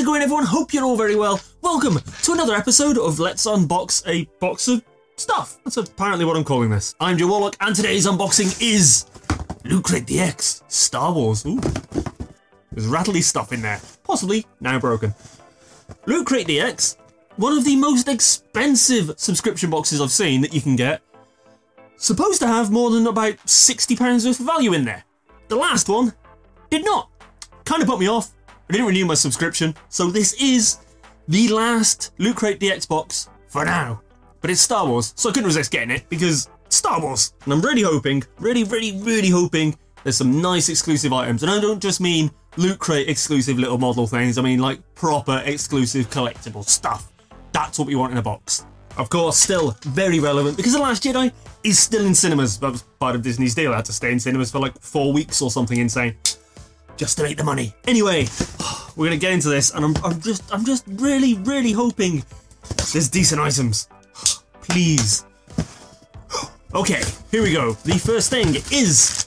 it going, everyone? Hope you're all very well. Welcome to another episode of Let's Unbox a Box of Stuff. That's apparently what I'm calling this. I'm Joe Warlock, and today's unboxing is Loot Crate DX Star Wars. Ooh. There's rattly stuff in there, possibly now broken. Loot Crate DX, one of the most expensive subscription boxes I've seen that you can get. Supposed to have more than about £60 worth of value in there. The last one did not. Kind of put me off. I didn't renew my subscription, so this is the last Loot Crate DX box for now. But it's Star Wars, so I couldn't resist getting it because it's Star Wars. And I'm really hoping, really hoping there's some nice exclusive items. And I don't just mean Loot Crate exclusive little model things, I mean like proper exclusive collectible stuff. That's what we want in a box. Of course, still very relevant because The Last Jedi is still in cinemas. That was part of Disney's deal. I had to stay in cinemas for like 4 weeks or something insane just to make the money. Anyway, we're gonna get into this, and I'm just really hoping there's decent items. Please. Okay, here we go. The first thing is,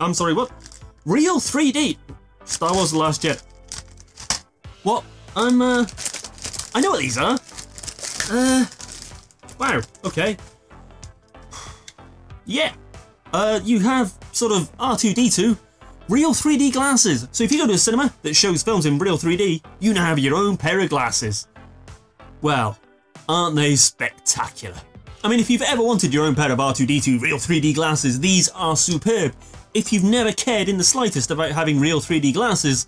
I'm sorry, what? Real 3D Star Wars The Last Jedi. What? I know what these are. Wow, okay. Yeah. You have sort of R2-D2 real 3D glasses. So if you go to a cinema that shows films in real 3D, you now have your own pair of glasses. Well, aren't they spectacular? I mean, if you've ever wanted your own pair of R2-D2 real 3D glasses, these are superb. If you've never cared in the slightest about having real 3D glasses,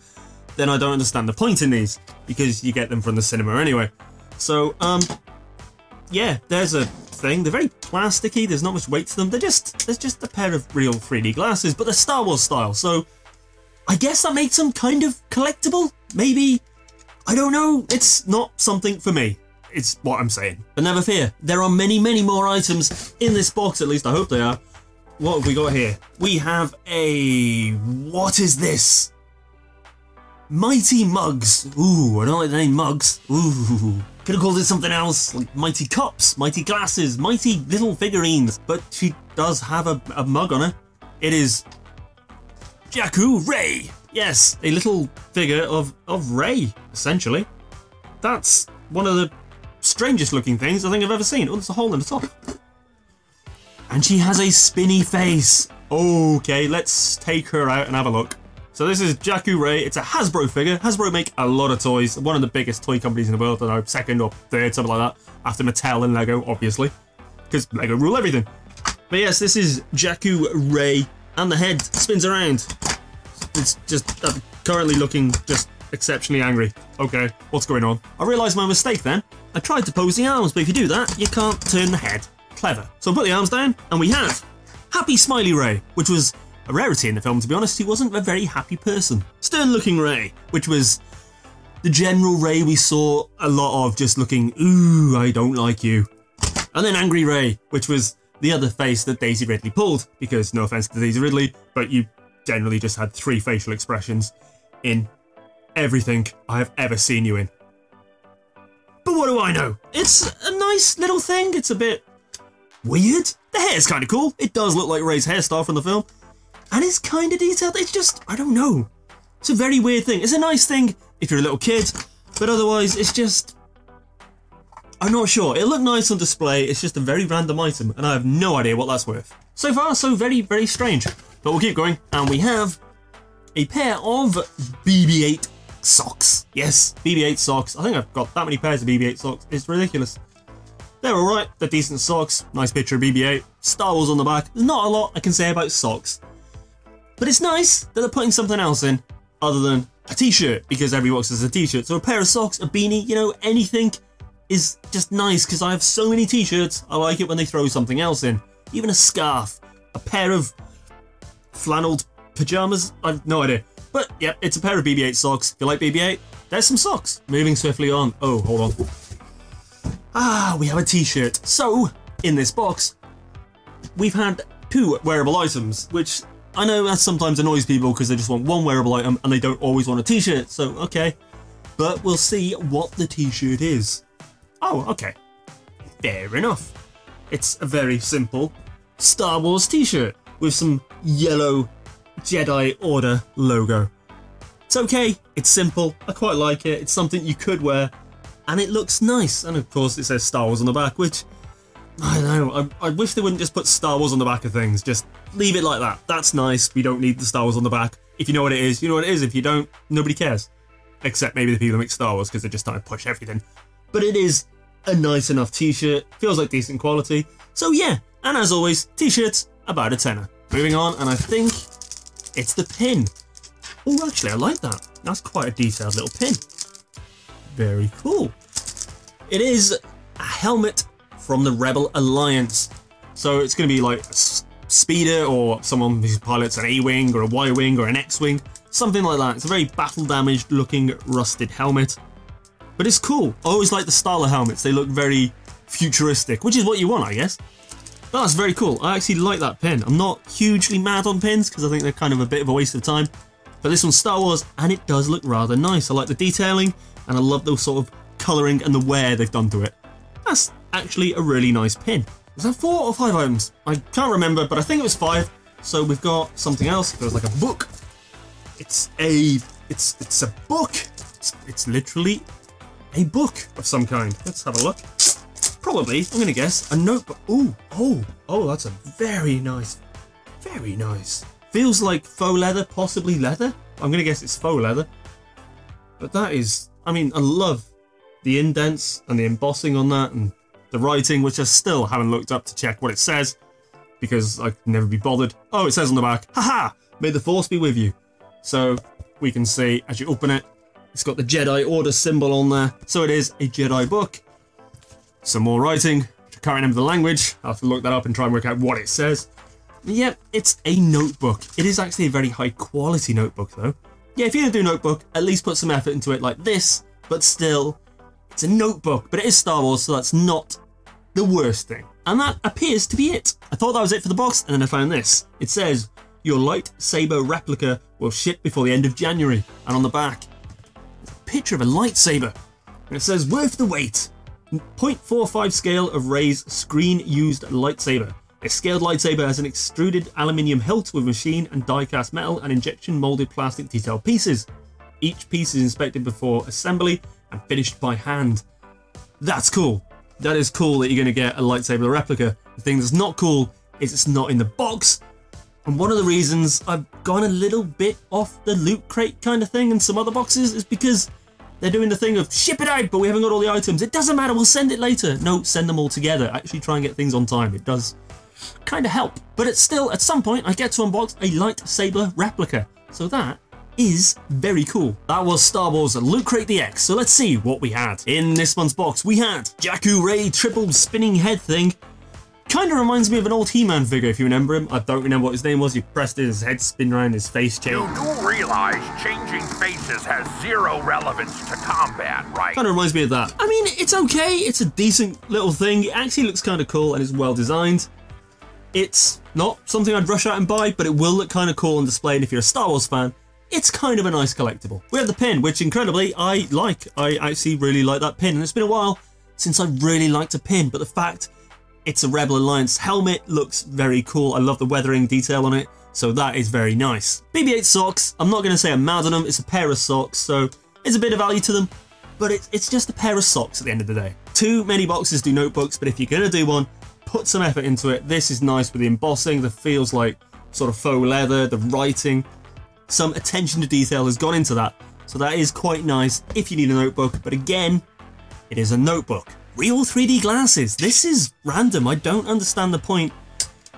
then I don't understand the point in these, because you get them from the cinema anyway. So, yeah, there's a thing. They're very plasticky, there's not much weight to them. They're just a pair of real 3D glasses, but they're Star Wars style, so I guess that makes them kind of collectible? Maybe? I don't know. It's not something for me. It's what I'm saying. But never fear, there are many more items in this box, at least I hope they are. What have we got here? We have a... what is this? Mighty Mugs. Ooh, I don't like the name Mugs. Ooh. Could have called it something else, like Mighty Cups, Mighty Glasses, Mighty Little Figurines. But she does have a mug on her. It is Jakku Rey. Yes, a little figure of Rey, essentially. That's one of the strangest looking things I think I've ever seen. Oh, there's a hole in the top. And she has a spinny face. Okay, let's take her out and have a look. So this is Jakku Rey. It's a Hasbro figure. Hasbro make a lot of toys. One of the biggest toy companies in the world. I don't know, second or third, something like that. After Mattel and Lego, obviously. Because Lego rule everything. But yes, this is Jakku Rey. And the head spins around. It's just currently looking just exceptionally angry. Okay, what's going on? I realised my mistake then. I tried to pose the arms, but if you do that, you can't turn the head. Clever. So I put the arms down, and we have Happy Smiley Rey, which was a rarity in the film, to be honest. He wasn't a very happy person. Stern Looking Rey, which was the general Rey we saw a lot of, just looking, ooh, I don't like you. And then Angry Rey, which was the other face that Daisy Ridley pulled, because no offense to Daisy Ridley, but you generally just had 3 facial expressions in everything I have ever seen you in. But what do I know? It's a nice little thing. It's a bit weird. The hair's kind of cool. It does look like Rey's hairstyle from the film. And it's kind of detailed. It's just, I don't know. It's a very weird thing. It's a nice thing if you're a little kid, but otherwise it's just, I'm not sure. It looked nice on display. It's just a very random item, and I have no idea what that's worth. So far, so very strange. But we'll keep going, and we have a pair of BB-8 socks. Yes, BB-8 socks. I think I've got that many pairs of BB-8 socks. It's ridiculous. They're alright. They're decent socks. Nice picture of BB-8. Star Wars on the back. There's not a lot I can say about socks. But it's nice that they're putting something else in other than a t-shirt, because every box has a t-shirt. So a pair of socks, a beanie, you know, anything is just nice, because I have so many t-shirts. I like it when they throw something else in. Even a scarf, a pair of flannelled pajamas. I've no idea. But yeah, it's a pair of BB-8 socks. If you like BB-8, there's some socks. Moving swiftly on. Oh, hold on. Ah, we have a t-shirt. So, in this box, we've had 2 wearable items, which I know that sometimes annoys people because they just want one wearable item and they don't always want a t-shirt, so okay. But we'll see what the t-shirt is. Oh, okay. Fair enough. It's a very simple Star Wars t-shirt with some yellow Jedi Order logo. It's okay, it's simple, I quite like it, it's something you could wear, and it looks nice. And of course it says Star Wars on the back, which, I don't know, I wish they wouldn't just put Star Wars on the back of things, just leave it like that. That's nice, we don't need the Star Wars on the back. If you know what it is, you know what it is. If you don't, nobody cares. Except maybe the people who make Star Wars, because they're just trying to push everything. But it is a nice enough t-shirt, feels like decent quality. So yeah, and as always, t-shirts, about a tenner. Moving on, and I think it's the pin. Oh, actually, I like that. That's quite a detailed little pin. Very cool. It is a helmet from the Rebel Alliance. So it's going to be like a speeder or someone who pilots an A-Wing or a Y-Wing or an X-Wing. Something like that. It's a very battle-damaged looking rusted helmet. But it's cool. I always like the style of helmets. They look very futuristic, which is what you want, I guess. But that's very cool. I actually like that pin. I'm not hugely mad on pins because I think they're kind of a bit of a waste of time. But this one's Star Wars and it does look rather nice. I like the detailing and I love the sort of colouring and the wear they've done to it. That's actually a really nice pin. Is that 4 or 5 items? I can't remember, but I think it was 5. So we've got something else. It feels like a book. It's a book. It's literally a book of some kind. Let's have a look. Probably, I'm gonna guess, a notebook. Ooh, oh, that's a very nice. Feels like faux leather, possibly leather. I'm gonna guess it's faux leather. But that is, I mean, I love the indents and the embossing on that and the writing, which I still haven't looked up to check what it says because I can never be bothered. Oh, it says on the back, haha, may the force be with you. So we can see as you open it, it's got the Jedi Order symbol on there. So it is a Jedi book. Some more writing, which I can't remember the language. I'll have to look that up and try and work out what it says. Yep, it's a notebook. It is actually a very high quality notebook though. Yeah, if you're gonna do a notebook, at least put some effort into it like this, but still, it's a notebook, but it is Star Wars, so that's not the worst thing. And that appears to be it. I thought that was it for the box, and then I found this. It says, your lightsaber replica will ship before the end of January. And on the back, there's a picture of a lightsaber. And it says, worth the wait. 0.45 scale of Rey's screen-used lightsaber. A scaled lightsaber has an extruded aluminium hilt with machine and die-cast metal and injection molded plastic detail pieces. Each piece is inspected before assembly and finished by hand. That's cool. That is cool that you're going to get a lightsaber replica. The thing that's not cool is it's not in the box. And one of the reasons I've gone a little bit off the loot crate kind of thing in some other boxes is because they're doing the thing of ship it out, but we haven't got all the items. It doesn't matter, we'll send it later. No, send them all together. Actually try and get things on time. It does kind of help. But it's still, at some point, I get to unbox a lightsaber replica. So that is very cool. That was Star Wars Loot Crate DX. So let's see what we had. In this month's box, we had Jakku Rey triple spinning head thing. Kind of reminds me of an old He-Man figure, if you remember him. I don't remember what his name was. You pressed it, his head spin around, his face changed. You do realize changing faces has zero relevance to combat, right? Kind of reminds me of that. I mean, it's okay. It's a decent little thing. It actually looks kind of cool and it's well designed. It's not something I'd rush out and buy, but it will look kind of cool on display. And if you're a Star Wars fan, it's kind of a nice collectible. We have the pin, which incredibly I like. I actually really like that pin. And it's been a while since I really liked a pin, but the fact it's a Rebel Alliance helmet looks very cool. I love the weathering detail on it, so that is very nice. BB-8 socks, I'm not going to say I'm mad on them, it's a pair of socks, so it's a bit of value to them, but it's just a pair of socks at the end of the day. Too many boxes do notebooks, but if you're going to do one, put some effort into it. This is nice with the embossing, the feels like sort of faux leather, the writing, some attention to detail has gone into that, so that is quite nice if you need a notebook, but again, it is a notebook. Real 3D glasses. This is random. I don't understand the point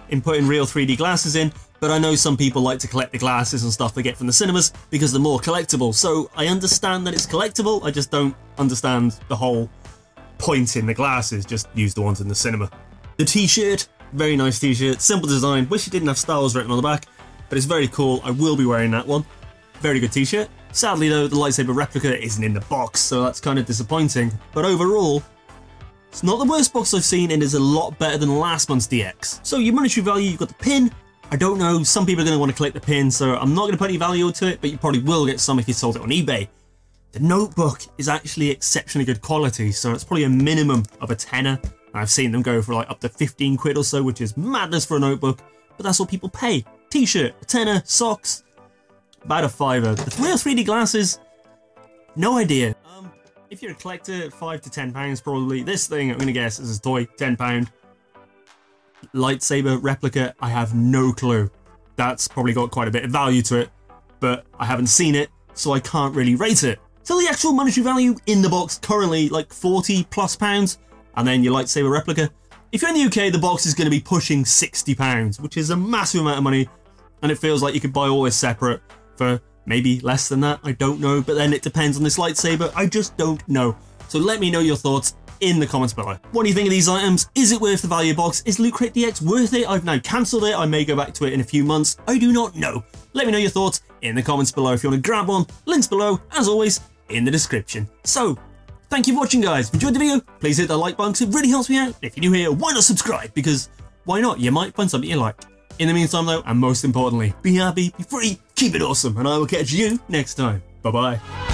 in putting real 3D glasses in, but I know some people like to collect the glasses and stuff they get from the cinemas because they're more collectible. So I understand that it's collectible. I just don't understand the whole point in the glasses. Just use the ones in the cinema. The t-shirt, very nice t-shirt, simple design. Wish it didn't have Star Wars written on the back, but it's very cool. I will be wearing that one. Very good t-shirt. Sadly though, the lightsaber replica isn't in the box, so that's kind of disappointing. But overall, it's not the worst box I've seen and is a lot better than last month's DX. So your monetary value, you've got the pin. I don't know, some people are going to want to collect the pin, so I'm not going to put any value to it, but you probably will get some if you sold it on eBay. The notebook is actually exceptionally good quality, so it's probably a minimum of a tenner. I've seen them go for like up to 15 quid or so, which is madness for a notebook, but that's what people pay. T-shirt, a tenner, socks. about a £5. The real 3D glasses, no idea. If you're a collector, £5 to £10 probably. This thing, I'm gonna guess, is a toy, £10. Lightsaber replica, I have no clue. That's probably got quite a bit of value to it, but I haven't seen it, so I can't really rate it. So the actual monetary value in the box currently like £40+, and then your lightsaber replica. If you're in the UK, the box is going to be pushing £60, which is a massive amount of money, and it feels like you could buy all this separate for maybe less than that, I don't know, but then it depends on this lightsaber, I just don't know. So let me know your thoughts in the comments below. What do you think of these items? Is it worth the value box? Is Loot Crate DX worth it? I've now cancelled it, I may go back to it in a few months, I do not know. Let me know your thoughts in the comments below. If you want to grab one, links below, as always, in the description. So, thank you for watching, guys. If you enjoyed the video, please hit that like button because it really helps me out. If you're new here, why not subscribe? Because why not? You might find something you like. In the meantime though, and most importantly, be happy, be free, keep it awesome, and I will catch you next time. Bye bye.